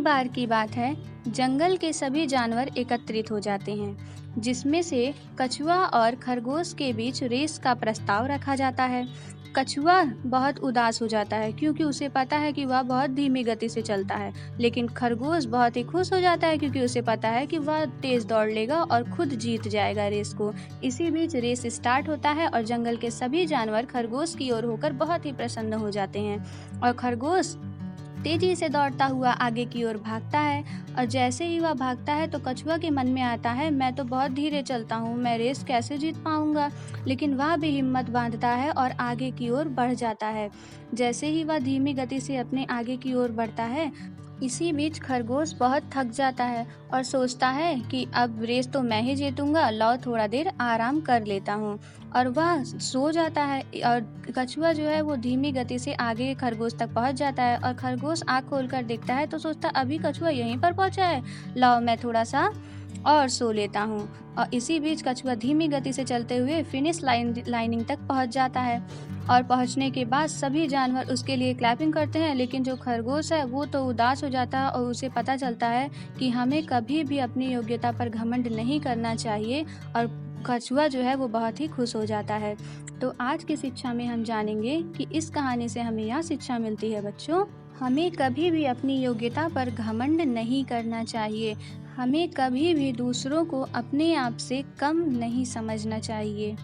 एक बार की बात है, जंगल के सभी जानवर एकत्रित हो जाते हैं, जिसमें से कछुआ और खरगोश के बीच रेस का प्रस्ताव रखा जाता है। कछुआ बहुत उदास हो जाता है क्योंकि उसे पता है कि वह बहुत धीमी गति से चलता है, लेकिन खरगोश बहुत ही खुश हो जाता है क्योंकि उसे पता है कि वह तेज दौड़ लेगा और खुद जीत जाएगा रेस को। इसी बीच रेस स्टार्ट होता है और जंगल के सभी जानवर खरगोश की ओर होकर बहुत ही प्रसन्न हो जाते हैं और खरगोश तेजी से दौड़ता हुआ आगे की ओर भागता है। और जैसे ही वह भागता है तो कछुआ के मन में आता है, मैं तो बहुत धीरे चलता हूँ, मैं रेस कैसे जीत पाऊंगा। लेकिन वह भी हिम्मत बांधता है और आगे की ओर बढ़ जाता है। जैसे ही वह धीमी गति से अपने आगे की ओर बढ़ता है, इसी बीच खरगोश बहुत थक जाता है और सोचता है कि अब रेस तो मैं ही जीतूंगा, लाओ थोड़ा देर आराम कर लेता हूँ। और वह सो जाता है और कछुआ जो है वो धीमी गति से आगे खरगोश तक पहुँच जाता है और खरगोश आँख खोलकर देखता है तो सोचता अभी कछुआ यहीं पर पहुँचा है, लाओ मैं थोड़ा सा और सो लेता हूँ। और इसी बीच कछुआ धीमी गति से चलते हुए फिनिश लाइनिंग तक पहुँच जाता है और पहुँचने के बाद सभी जानवर उसके लिए क्लैपिंग करते हैं। लेकिन जो खरगोश है वो तो उदास हो जाता है और उसे पता चलता है कि हमें कभी भी अपनी योग्यता पर घमंड नहीं करना चाहिए और कछुआ जो है वो बहुत ही खुश हो जाता है। तो आज की शिक्षा में हम जानेंगे कि इस कहानी से हमें यह शिक्षा मिलती है बच्चों, हमें कभी भी अपनी योग्यता पर घमंड नहीं करना चाहिए। हमें कभी भी दूसरों को अपने आप से कम नहीं समझना चाहिए।